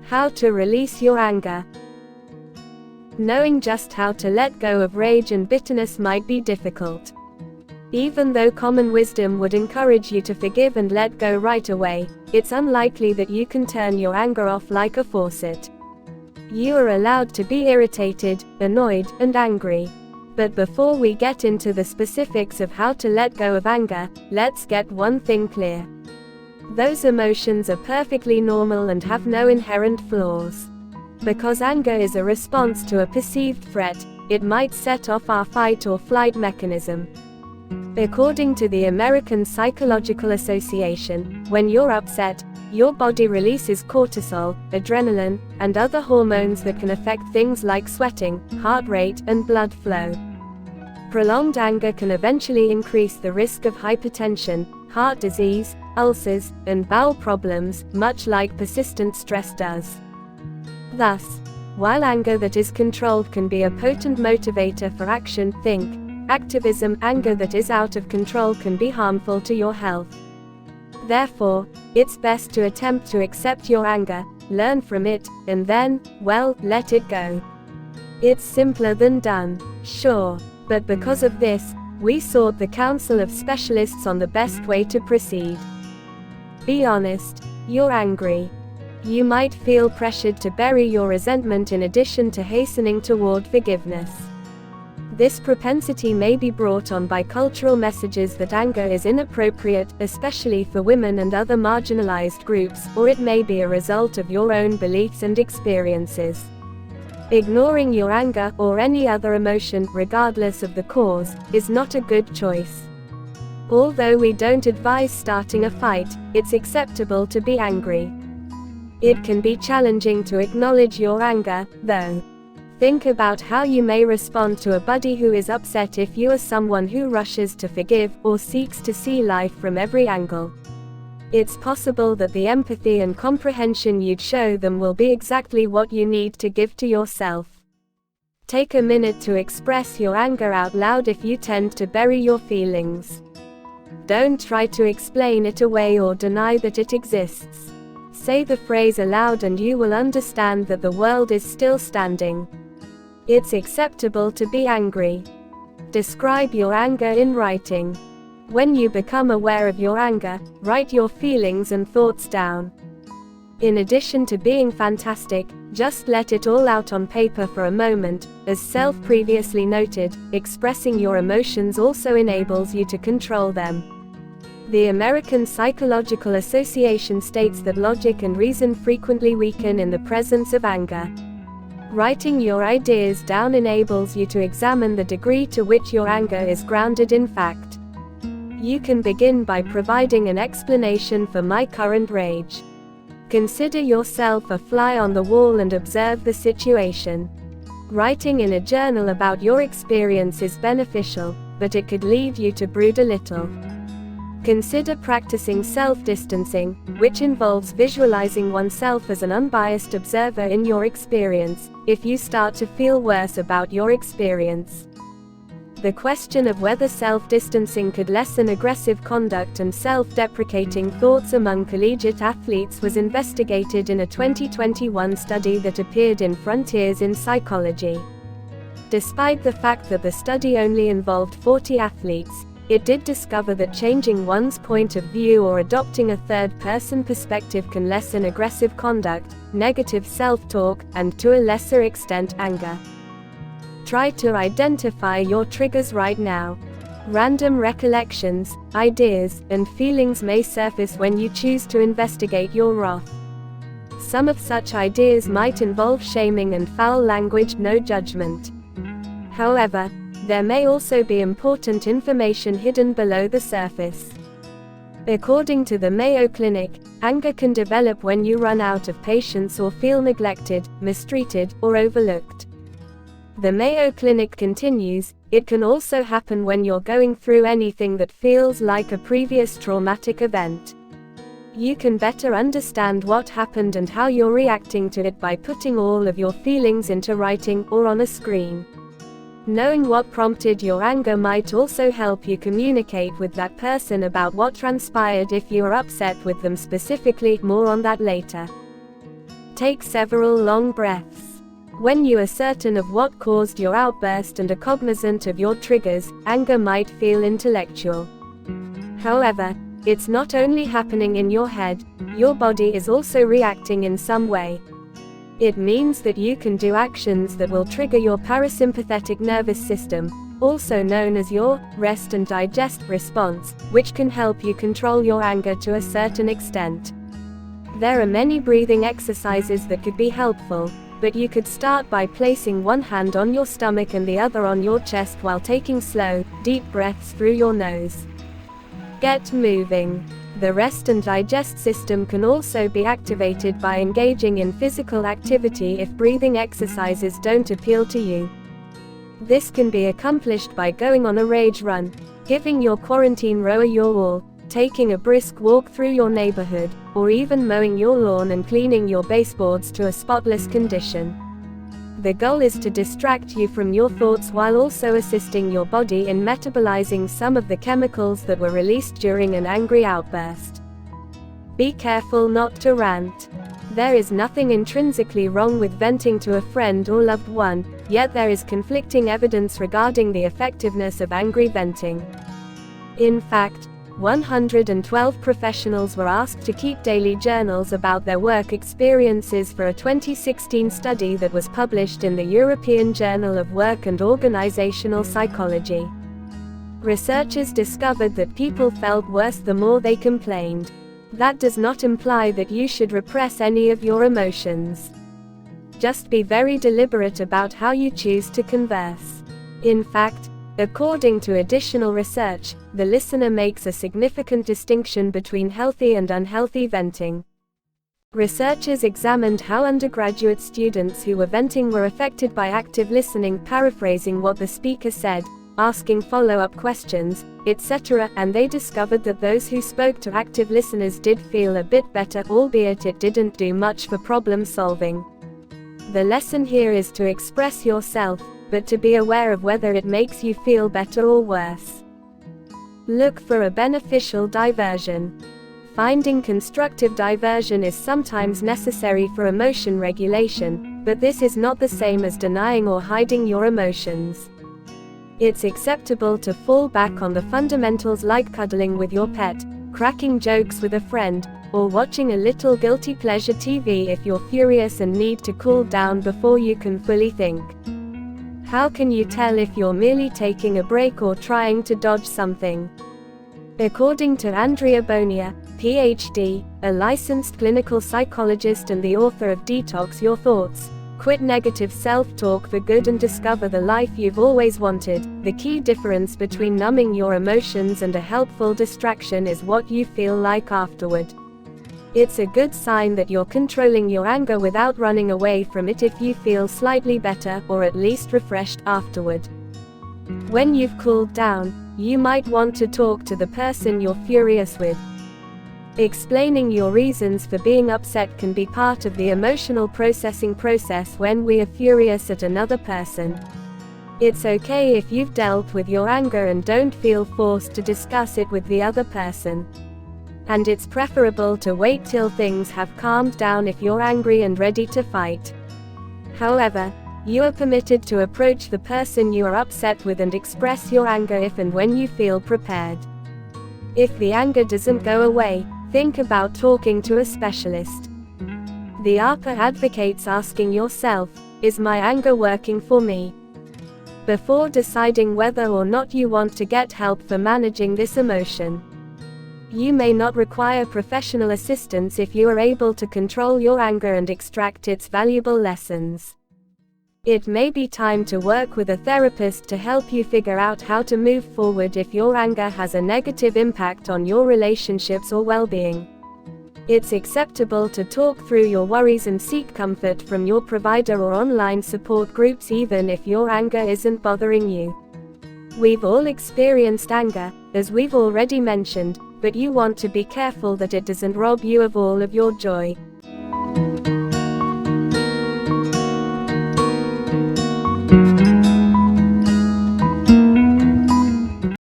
How to release your anger. Knowing just how to let go of rage and bitterness might be difficult. Even though common wisdom would encourage you to forgive and let go right away, it's unlikely that you can turn your anger off like a faucet. You are allowed to be irritated, annoyed, and angry. But before we get into the specifics of how to let go of anger, let's get one thing clear. Those emotions are perfectly normal and have no inherent flaws. Because anger is a response to a perceived threat, it might set off our fight or flight mechanism. According to the American Psychological Association, when you're upset, your body releases cortisol, adrenaline, and other hormones that can affect things like sweating, heart rate, and blood flow. Prolonged anger can eventually increase the risk of hypertension, heart disease, ulcers, and bowel problems, much like persistent stress does. Thus, while anger that is controlled can be a potent motivator for action, activism, anger that is out of control can be harmful to your health. Therefore, it's best to attempt to accept your anger, learn from it, and then, let it go. It's simpler than done, sure, but because of this, we sought the counsel of specialists on the best way to proceed. Be honest, you're angry. You might feel pressured to bury your resentment in addition to hastening toward forgiveness. This propensity may be brought on by cultural messages that anger is inappropriate, especially for women and other marginalized groups, or it may be a result of your own beliefs and experiences. Ignoring your anger, or any other emotion, regardless of the cause, is not a good choice. Although we don't advise starting a fight, it's acceptable to be angry. It can be challenging to acknowledge your anger, though. Think about how you may respond to a buddy who is upset if you are someone who rushes to forgive, or seeks to see life from every angle. It's possible that the empathy and comprehension you'd show them will be exactly what you need to give to yourself. Take a minute to express your anger out loud if you tend to bury your feelings. Don't try to explain it away or deny that it exists. Say the phrase aloud and you will understand that the world is still standing. It's acceptable to be angry. Describe your anger in writing. When you become aware of your anger, write your feelings and thoughts down. In addition to being fantastic, just let it all out on paper for a moment. As Self previously noted, expressing your emotions also enables you to control them. The American Psychological Association states that logic and reason frequently weaken in the presence of anger. Writing your ideas down enables you to examine the degree to which your anger is grounded in fact. You can begin by providing an explanation for my current rage. Consider yourself a fly on the wall and observe the situation. Writing in a journal about your experience is beneficial, but it could lead you to brood a little. Consider practicing self-distancing, which involves visualizing oneself as an unbiased observer in your experience, if you start to feel worse about your experience. The question of whether self-distancing could lessen aggressive conduct and self-deprecating thoughts among collegiate athletes was investigated in a 2021 study that appeared in Frontiers in Psychology. Despite the fact that the study only involved 40 athletes, it did discover that changing one's point of view or adopting a third-person perspective can lessen aggressive conduct, negative self-talk, and to a lesser extent anger. Try to identify your triggers right now. Random recollections, ideas, and feelings may surface when you choose to investigate your wrath. Some of such ideas might involve shaming and foul language, no judgment. However, there may also be important information hidden below the surface. According to the Mayo Clinic, anger can develop when you run out of patience or feel neglected, mistreated, or overlooked. The Mayo Clinic continues, it can also happen when you're going through anything that feels like a previous traumatic event. You can better understand what happened and how you're reacting to it by putting all of your feelings into writing or on a screen. Knowing what prompted your anger might also help you communicate with that person about what transpired if you are upset with them specifically. More on that later. Take several long breaths. When you are certain of what caused your outburst and are cognizant of your triggers, anger might feel intellectual. However, it's not only happening in your head, your body is also reacting in some way. It means that you can do actions that will trigger your parasympathetic nervous system, also known as your rest and digest response, which can help you control your anger to a certain extent. There are many breathing exercises that could be helpful, but you could start by placing one hand on your stomach and the other on your chest while taking slow, deep breaths through your nose. Get moving. The rest and digest system can also be activated by engaging in physical activity if breathing exercises don't appeal to you. This can be accomplished by going on a rage run, giving your quarantine rower your all, taking a brisk walk through your neighborhood, or even mowing your lawn and cleaning your baseboards to a spotless condition. The goal is to distract you from your thoughts while also assisting your body in metabolizing some of the chemicals that were released during an angry outburst. Be careful not to rant. There is nothing intrinsically wrong with venting to a friend or loved one, yet there is conflicting evidence regarding the effectiveness of angry venting. In fact, 112 professionals were asked to keep daily journals about their work experiences for a 2016 study that was published in the European Journal of Work and Organizational Psychology. Researchers discovered that people felt worse the more they complained. That does not imply that you should repress any of your emotions. Just be very deliberate about how you choose to converse. In fact, according to additional research, the listener makes a significant distinction between healthy and unhealthy venting. Researchers examined how undergraduate students who were venting were affected by active listening, paraphrasing what the speaker said, asking follow-up questions, etc., and they discovered that those who spoke to active listeners did feel a bit better, albeit it didn't do much for problem solving. The lesson here is to express yourself, but to be aware of whether it makes you feel better or worse. Look for a beneficial diversion. Finding constructive diversion is sometimes necessary for emotion regulation, but this is not the same as denying or hiding your emotions. It's acceptable to fall back on the fundamentals like cuddling with your pet, cracking jokes with a friend, or watching a little guilty pleasure TV if you're furious and need to cool down before you can fully think. How can you tell if you're merely taking a break or trying to dodge something? According to Andrea Bonia, PhD, a licensed clinical psychologist and the author of Detox Your Thoughts, Quit Negative Self-Talk for Good and Discover the Life You've Always Wanted, the key difference between numbing your emotions and a helpful distraction is what you feel like afterward. It's a good sign that you're controlling your anger without running away from it if you feel slightly better, or at least refreshed, afterward. When you've cooled down, you might want to talk to the person you're furious with. Explaining your reasons for being upset can be part of the emotional processing process when we are furious at another person. It's okay if you've dealt with your anger and don't feel forced to discuss it with the other person. And it's preferable to wait till things have calmed down if you're angry and ready to fight. However, you are permitted to approach the person you are upset with and express your anger if and when you feel prepared. If the anger doesn't go away, think about talking to a specialist. The APA advocates asking yourself, is my anger working for me? Before deciding whether or not you want to get help for managing this emotion. You may not require professional assistance if you are able to control your anger and extract its valuable lessons. It may be time to work with a therapist to help you figure out how to move forward if your anger has a negative impact on your relationships or well-being. It's acceptable to talk through your worries and seek comfort from your provider or online support groups even if your anger isn't bothering you. We've all experienced anger, as we've already mentioned, but you want to be careful that it doesn't rob you of all of your joy.